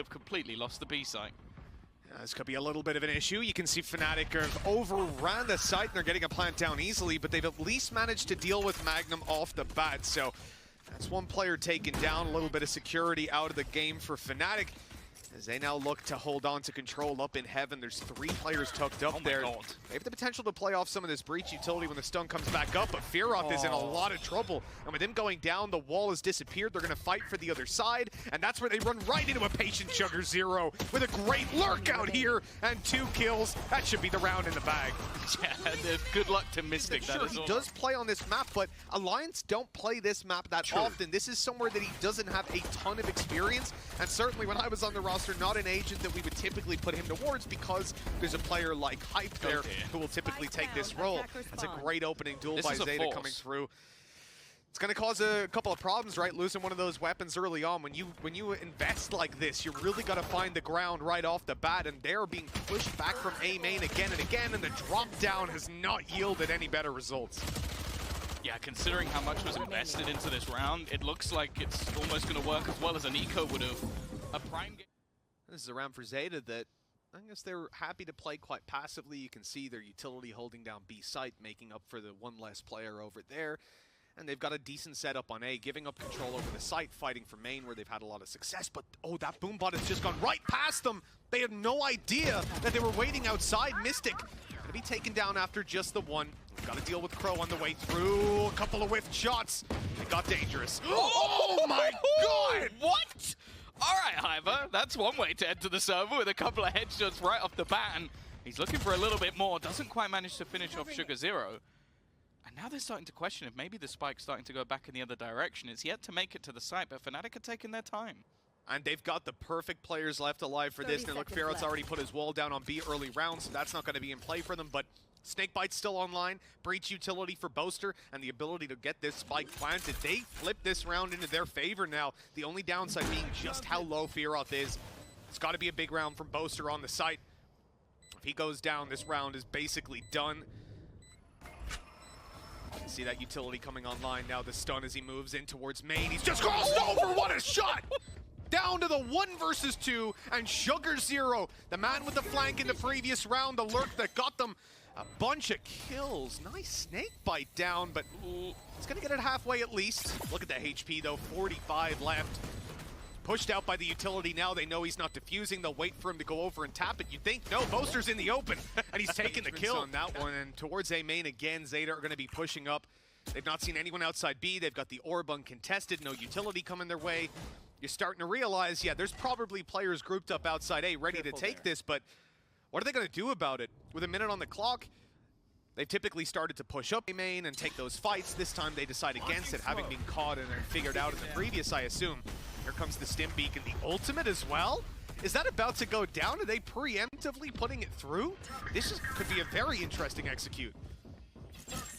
have completely lost the B site. This could be a little bit of an issue. You can see Fnatic have overran the site and they're getting a plant down easily, but they've at least managed to deal with MAGNUM off the bat. So that's one player taken down, a little bit of security out of the game for Fnatic. As they now look to hold on to control up in heaven. There's 3 players tucked up there. God. They have the potential to play off some of this breach utility when the stun comes back up, but Fearoth is in a lot of trouble. And with him going down, the wall has disappeared. They're going to fight for the other side, and that's where they run right into a patient Sugar Zero with a great lurk out here and 2 kills. That should be the round in the bag. Yeah, good luck to Mistic. Sure, he does play on this map, but Alliance don't play this map that often. This is somewhere that he doesn't have a ton of experience, and certainly when I was on the roster, not an agent that we would typically put him towards because there's a player like Hype there who will typically take this role. That's a great opening duel by ZETA coming through. It's going to cause a couple of problems, right? Losing one of those weapons early on. When you invest like this, you really got to find the ground right off the bat, and they're being pushed back from A main again and again, and the drop down has not yielded any better results. Yeah, considering how much was invested into this round, it looks like it's almost going to work as well as an eco would have. A prime game. This is a round for ZETA that I guess they're happy to play quite passively. You can see their utility holding down B site, making up for the one less player over there. And they've got a decent setup on A, giving up control over the site, fighting for main where they've had a lot of success. But, oh, that boom bot has just gone right past them. They had no idea that they were waiting outside. Mistic going to be taken down after just the one. Got to deal with Crow on the way through. A couple of whiffed shots. It got dangerous. Oh my God! What? All right, Hyper, that's one way to enter the server with a couple of headshots right off the bat, and he's looking for a little bit more. Doesn't quite manage to finish off Sugar Zero. And now they're starting to question if maybe the spike's starting to go back in the other direction. It's yet to make it to the site, but Fnatic are taking their time. And they've got the perfect players left alive for this. And look, Fearoth's already put his wall down on B early rounds, so that's not going to be in play for them. But Snakebite's still online, breach utility for Boaster, and the ability to get this spike planted. They flip this round into their favor now. The only downside being just how low Fearoth is. It's got to be a big round from Boaster on the site. If he goes down, this round is basically done. See that utility coming online now. The stun as he moves in towards main. He's just crossed over. What a shot! Down to the 1 versus 2, and Sugar Zero, the man with the flank in the previous round, the lurk that got them a bunch of kills. Nice snake bite down, but it's gonna get it halfway at least. Look at the HP though, 45 left. Pushed out by the utility now. They know he's not defusing. They'll wait for him to go over and tap it. You'd think, no, Boaster's in the open, and he's taking the kill on that one. And towards A main again, ZETA are gonna be pushing up. They've not seen anyone outside B. They've got the orb uncontested, no utility coming their way. You're starting to realize, yeah, there's probably players grouped up outside A ready to take this, but what are they going to do about it? With a minute on the clock, they've typically started to push up A main and take those fights. This time they decide against it, having been caught and then figured out in the previous, I assume. Here comes the stim beacon, the ultimate as well. Is that about to go down? Are they preemptively putting it through? This could be a very interesting execute.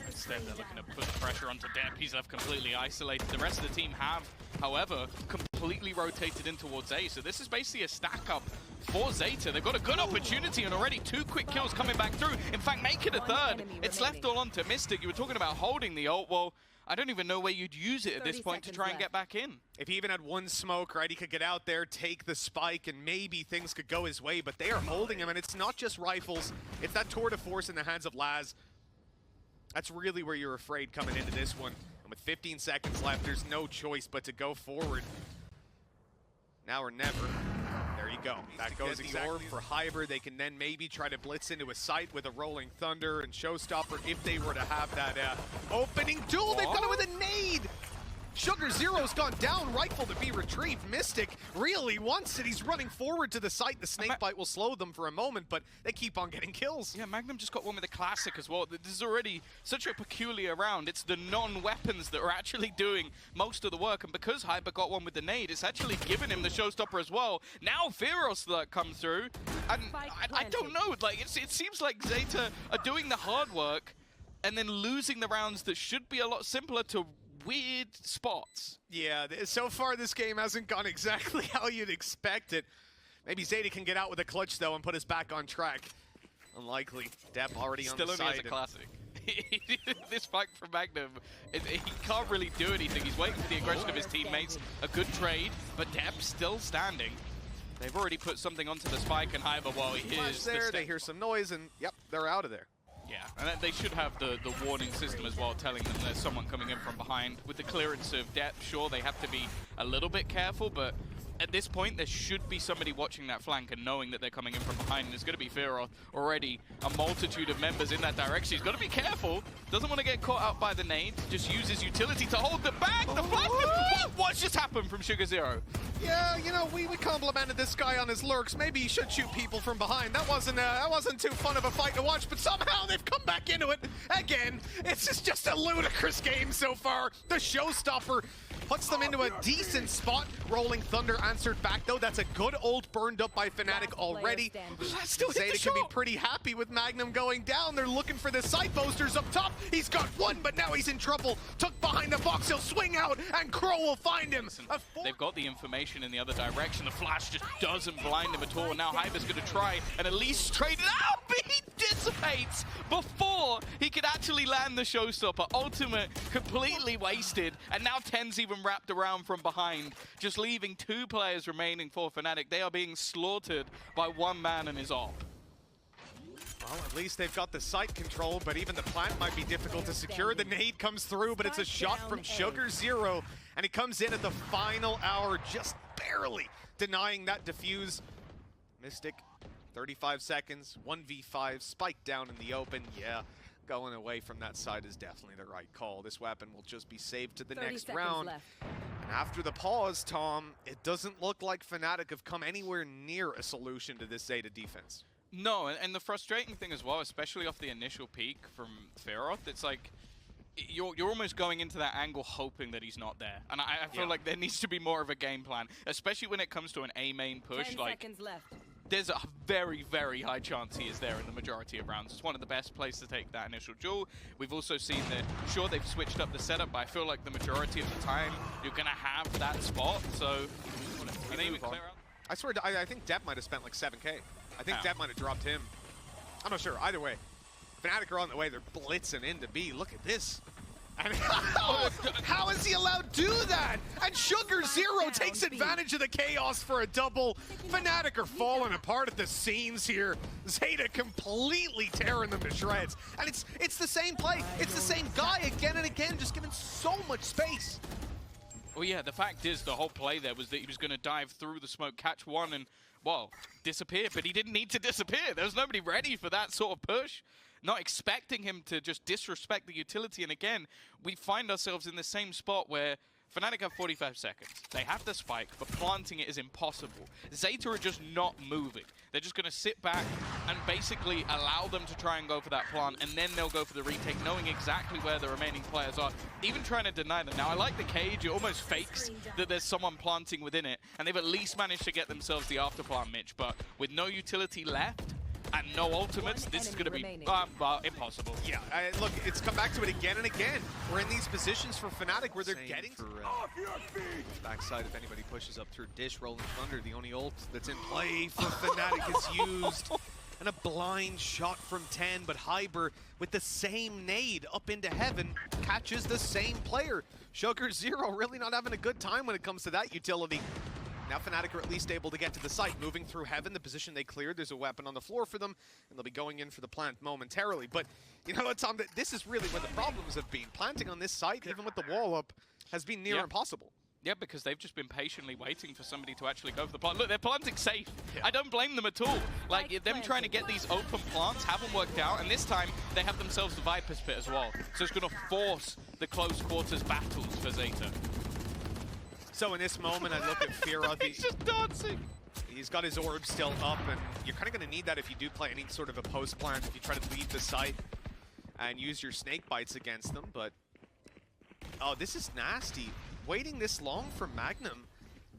Instead, they're looking to put pressure onto Depp. He's left completely isolated. The rest of the team have, however, completely rotated in towards A. So this is basically a stack up for ZETA. They've got a good opportunity and already 2 quick kills coming back through. In fact, make it a third. It's left all onto Mistic. You were talking about holding the ult. Well, I don't even know where you'd use it at this point to try and get back in. If he even had 1 smoke, right, he could get out there, take the spike, and maybe things could go his way. But they are holding him, and it's not just rifles. It's that tour de force in the hands of Laz. That's really where you're afraid coming into this one. And with 15 seconds left, there's no choice but to go forward. Now or never. There you go. That goes the orb for Hybrid. They can then maybe try to blitz into a site with a Rolling Thunder and Showstopper if they were to have that opening duel. They've got it with a nade. Sugar Zero's gone down, rifle to be retrieved. Mistic really wants it. He's running forward to the site. The snake bite will slow them for a moment, but they keep on getting kills. Yeah, MAGNUM just got one with a classic as well. This is already such a peculiar round. It's the non-weapons that are actually doing most of the work, and because Hyper got one with the nade, it's actually given him the showstopper as well. Now Fearoth that comes through, and I don't know, like it seems like ZETA are doing the hard work and then losing the rounds that should be a lot simpler to weird spots. Yeah, so far this game hasn't gone exactly how you'd expect it. Maybe ZETA can get out with a clutch, though, and put us back on track. Unlikely. Depp already on the side. Still only as a classic. This fight from MAGNUM, he can't really do anything. He's waiting for the aggression of his teammates. A good trade, but Depp still standing. They've already put something onto the spike, and Hyber, well, he hears there, they hear some noise, and yep, they're out of there. Yeah, and they should have the warning system as well, telling them there's someone coming in from behind. With the clearance of depth, sure, they have to be a little bit careful, but at this point, there should be somebody watching that flank and knowing that they're coming in from behind. And it's going to be Fearoth, already a multitude of members in that direction. He's got to be careful. Doesn't want to get caught out by the nade. Just uses utility to hold the back. The flash. What's just happened from Sugar Zero? Yeah, you know, we complimented this guy on his lurks. Maybe he should shoot people from behind. That wasn't too fun of a fight to watch, but somehow they've come back into it again. It's just a ludicrous game so far. The showstopper puts them into a decent spot. Rolling Thunder answered back, though. That's a good ult burned up by Fnatic already. ZETA can be pretty happy with Magnum going down. They're looking for the side boasters up top. He's got one, but now he's in trouble. Tucked behind the box, he'll swing out, and Crow will find him. They've got the information in the other direction. The flash just doesn't blind him at all. Now Hyber's going to try and at least trade it out, but he dissipates before he could actually land the showstopper. Ultimate completely wasted, and now TENN's even wrapped around from behind, just leaving 2 players remaining for Fnatic. They are being slaughtered by one man and his op. Well, at least they've got the site control, but even the plant might be difficult to secure. The nade comes through, but it's a shot from Sugar Zero, and it comes in at the final hour, just barely denying that defuse. Mistic, 35 seconds, 1v5, spike down in the open. Yeah, going away from that side is definitely the right call. This weapon will just be saved to the next round. And after the pause, Tom, it doesn't look like Fnatic have come anywhere near a solution to this ZETA defense. No, and the frustrating thing as well, especially off the initial peak from Fearoth, it's like you're almost going into that angle hoping that he's not there. And I feel like there needs to be more of a game plan, especially when it comes to an A main push. 10 like, seconds left. There's a very, very high chance he is there in the majority of rounds. It's one of the best places to take that initial duel. We've also seen that, sure, they've switched up the setup, but I feel like the majority of the time, you're going to have that spot. So, I think we clear out. I swear, I think Depp might have spent like 7K. I think Depp might have dropped him. I'm not sure. Either way, Fnatic are on the way. They're blitzing into B. Look at this. And how is he allowed to do that? And Sugar Zero takes advantage of the chaos for a double. Fnatic are falling apart at the seams here. ZETA completely tearing them to shreds. And it's the same play. It's the same guy again and again, just given so much space. Well, yeah, the fact is the whole play there was that he was going to dive through the smoke, catch one, and, well, disappear. But he didn't need to disappear. There was nobody ready for that sort of push. Not expecting him to just disrespect the utility. And again, we find ourselves in the same spot where Fnatic have 45 seconds. They have the spike, but planting it is impossible. ZETA are just not moving. They're just going to sit back and basically allow them to try and go for that plant, and then they'll go for the retake, knowing exactly where the remaining players are, even trying to deny them. Now, I like the cage. It almost fakes that there's someone planting within it, and they've at least managed to get themselves the afterplant, Mitch, but with no utility left, and no ultimates, this is going to be impossible. Yeah, look, it's come back to it again and again. We're in these positions for Fnatic where they're getting for backside if anybody pushes up through Dish. Rolling Thunder, the only ult that's in play for Fnatic is used. And a blind shot from TENN, but Hyber with the same nade up into heaven catches the same player. Sugar Zero really not having a good time when it comes to that utility. Now Fnatic are at least able to get to the site. Moving through heaven, the position they cleared, there's a weapon on the floor for them, and they'll be going in for the plant momentarily. But you know what, Tom, this is really where the problems have been. Planting on this site, even with the wall up, has been near impossible. Yeah, because they've just been patiently waiting for somebody to actually go for the plant. Look, they're planting safe. I don't blame them at all. Like, them trying to get these open plants haven't worked out, and this time they have themselves the Viper's Pit as well. So it's going to force the close quarters battles for ZETA. So in this moment, I look at Fearoth. He's just dancing. He's got his orb still up, and you're kind of going to need that if you do play any sort of a post plant, if you try to leave the site and use your snake bites against them. But, oh, this is nasty. Waiting this long for Magnum,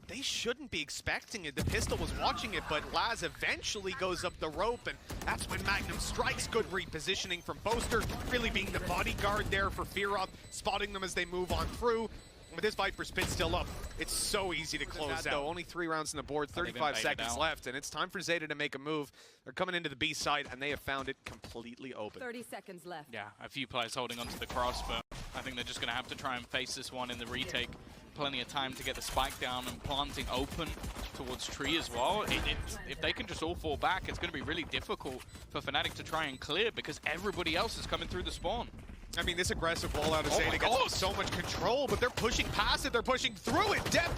they shouldn't be expecting it. The pistol was watching it, but Laz eventually goes up the rope, and that's when Magnum strikes. Good repositioning from Boaster, really being the bodyguard there for Fearoth, spotting them as they move on through. With this Viper's Pit still up, it's so easy to close out. Only 3 rounds on the board, 35 seconds left, and it's time for ZETA to make a move. They're coming into the B side, and they have found it completely open. 30 seconds left. Yeah, a few players holding onto the cross, but I think they're just going to have to try and face this one in the retake. plenty of time to get the spike down and planting open towards tree as well. If they can just all fall back, it's going to be really difficult for Fnatic to try and clear because everybody else is coming through the spawn. I mean, this aggressive wall out of ZETA gets so much control, but they're pushing past it, they're pushing through it. Dep,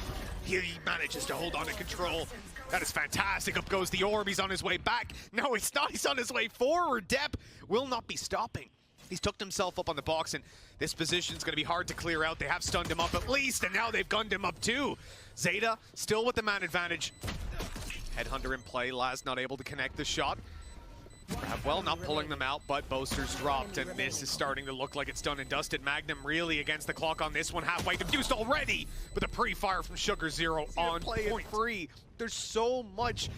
he manages to hold on to control. That is fantastic. Up goes the orb, he's on his way back. No, he's not, he's on his way forward. Dep will not be stopping. He's tucked himself up on the box, and this position's going to be hard to clear out. They have stunned him up at least, and now they've gunned him up too. ZETA still with the man advantage. Headhunter in play, Laz not able to connect the shot. Well, not pulling them out, but Boaster's dropped, and this is starting to look like it's done and dusted. Magnum really against the clock on this one, halfway defused already, with a pre-fire from Sugar0 on point. Free. There's so much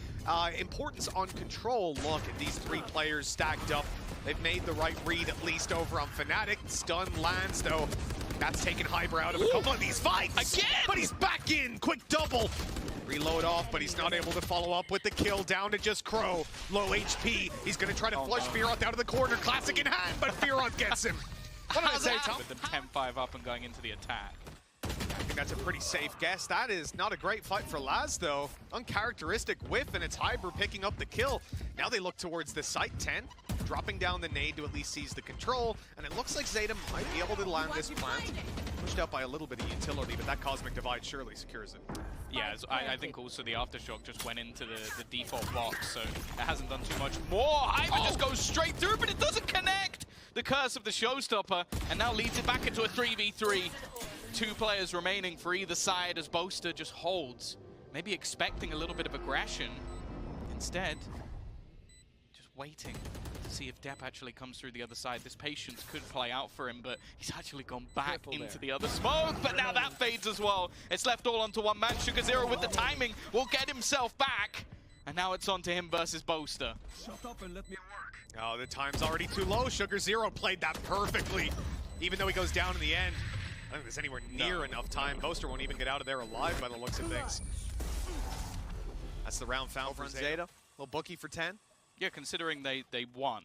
importance on control. Look at these three players stacked up. They've made the right read, at least over on Fnatic. Stun lands, though. That's taken Hyper out of a couple of these fights. Again! But he's back in. Quick double. Reload off, but he's not able to follow up with the kill. Down to just Crow. Low HP. He's going to try to flush Fearoth out of the corner. Classic in hand, but Fearoth gets him. What did I say, Tom? With them 10-5 up and going into the attack. I think that's a pretty safe guess. That is not a great fight for Laz, though. Uncharacteristic whiff, and it's Hyper picking up the kill. Now they look towards the site. TENNN dropping down the nade to at least seize the control, and it looks like ZETA might be able to land this plant. Pushed out by a little bit of utility, but that Cosmic Divide surely secures it. Yeah, I think also the Aftershock just went into the default box, so it hasn't done too much more. Hyper just goes straight through, but it doesn't connect. The curse of the Showstopper, and now leads it back into a 3v3. 2 players remaining for either side as Boaster just holds. Maybe expecting a little bit of aggression. Instead, just waiting to see if Dep actually comes through the other side. This patience could play out for him, but he's actually gone back into the other smoke. But now that fades as well. It's left all onto one man. Sugar0 with the timing will get himself back. And now it's on to him versus Boaster. Shut up and let me work. Oh, the time's already too low. Sugar0 played that perfectly. Even though he goes down in the end. I don't think there's anywhere near enough time. Boaster won't even get out of there alive by the looks of things. That's the round foul for ZETA. Little bookie for 10. Yeah, considering they won.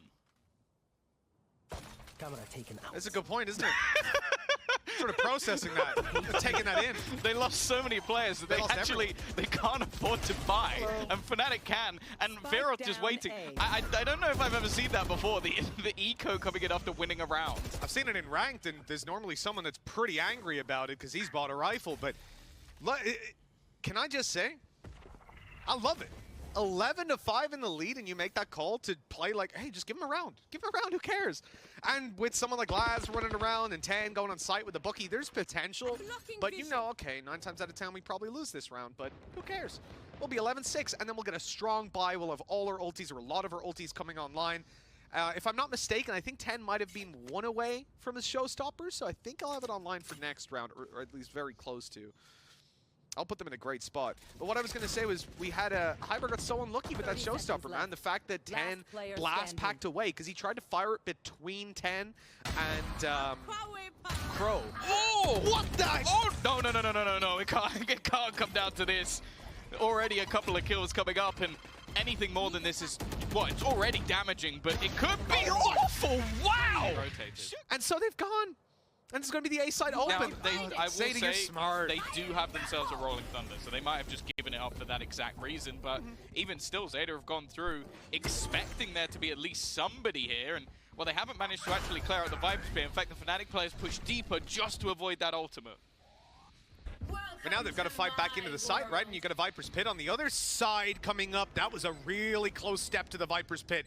Camera taken out. That's a good point, isn't it? Sort of processing that, taking that in. They lost so many players that they can't afford to buy, and Fnatic can, and Fearoth just waiting. I don't know if I've ever seen that before, the eco coming in after winning a round. I've seen it in ranked, and there's normally someone that's pretty angry about it because he's bought a rifle, but can I just say, I love it. 11-5 in the lead, and you make that call to play like, hey, just give him a round. Give him a round, who cares? And with someone like Laz running around and TENNN going on site with the bookie, there's potential. But you know, okay, 9 times out of 10, we probably lose this round, but who cares? We'll be 11-6, and then we'll get a strong buy. We'll have all our ultis, or a lot of our ultis coming online. If I'm not mistaken, I think TENNN might have been 1 away from his showstopper, so I think I'll have it online for next round, or at least very close to. I'll put them in a great spot. But what I was going to say was we had Hyper got so unlucky with that showstopper, man. The fact that TENNN blast packed away because he tried to fire it between TENNN and Crow. Oh! What the? Oh! No. It can't come down to this. Already a couple of kills coming up, and anything more than this is, well, it's already damaging, but it could be awful. Wow! And so they've gone. And it's going to be the A side open. Now, I will say, smart. they do have themselves a Rolling Thunder, so they might have just given it up for that exact reason. But even still, ZETA have gone through expecting there to be at least somebody here. And, well, they haven't managed to actually clear out the Viper Spear. In fact, the Fnatic players push deeper just to avoid that ultimate. But now they've got to fight back into the site, right? And you've got a Viper's Pit on the other side coming up. That was a really close step to the Viper's Pit.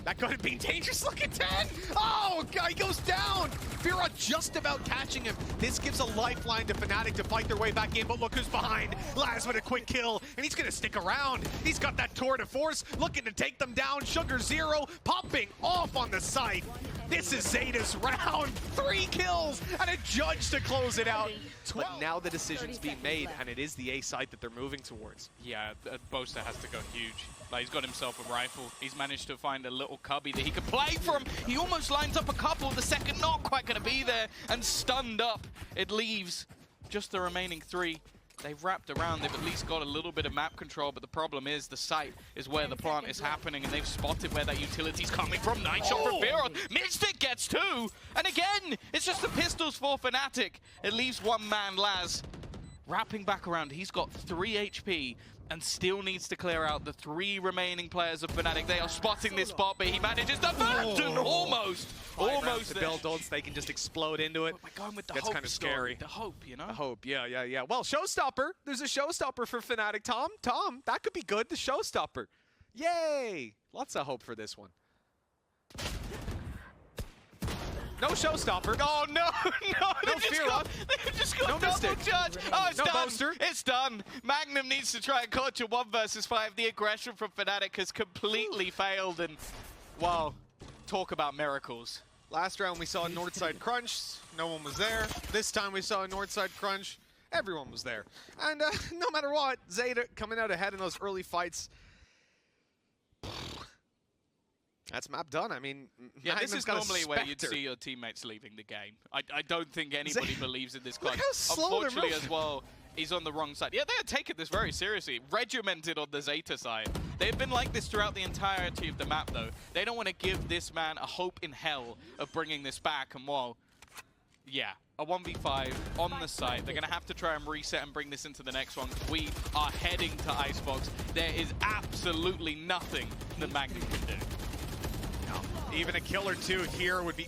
That could have been dangerous. Look at TENNN. Oh, guy goes down. Fearoth just about catching him. This gives a lifeline to Fnatic to fight their way back in, but look who's behind. Laz with a quick kill, and he's going to stick around. He's got that tour de force, looking to take them down. Sugar0 popping off on the site. This is ZETA's round. 3 kills and a judge to close it out. But now the decision's being made, and it is the A site that they're moving towards. Yeah, Boaster has to go huge. Like, he's got himself a rifle. He's managed to find a little cubby that he can play from. He almost lines up a couple. The second not quite going to be there, and stunned up. It leaves just the remaining 3. They've wrapped around. They've at least got a little bit of map control, but the problem is the site is where the plant is happening, and they've spotted where that utility's coming from. Nice shot from Fearoth. Mistic gets 2, and again, it's just the pistols for Fnatic. It leaves one man, Laz, wrapping back around. He's got 3 HP and still needs to clear out the 3 remaining players of Fnatic. They are spotting this spot, but he manages to burn almost To build ults, they can just explode into it. But we're going with the That's hope kind of story, scary. The hope, you know? The hope, yeah. Well, showstopper. There's a showstopper for Fnatic. Tom, that could be good. The showstopper. Yay! Lots of hope for this one. No showstopper. Oh no, No Fearoth. They've just got No double Mistic. charge. Oh, it's No done. Boaster. It's done. Magnum needs to try and clutch a 1 versus 5. The aggression from Fnatic has completely failed, and wow, talk about miracles. Last round we saw a Northside crunch. No one was there. This time we saw a Northside crunch. Everyone was there. And no matter what, ZETA coming out ahead in those early fights. That's map done. I mean, Yeah, this Magnum's is got a normally where you'd Spectre. see your teammates leaving the game. I don't think anybody believes in this Look clutch. how slow they're Unfortunately, moving. as well, he's on the wrong side. Yeah, they are taking this very seriously. Regimented on the ZETA side. They've been like this throughout the entirety of the map, though. They don't want to give this man a hope in hell of bringing this back. And well, yeah, a 1v5 on the site. They're going to have to try and reset and bring this into the next one. We are heading to Icebox. There is absolutely nothing that Magnum can do. Even a kill or two here would be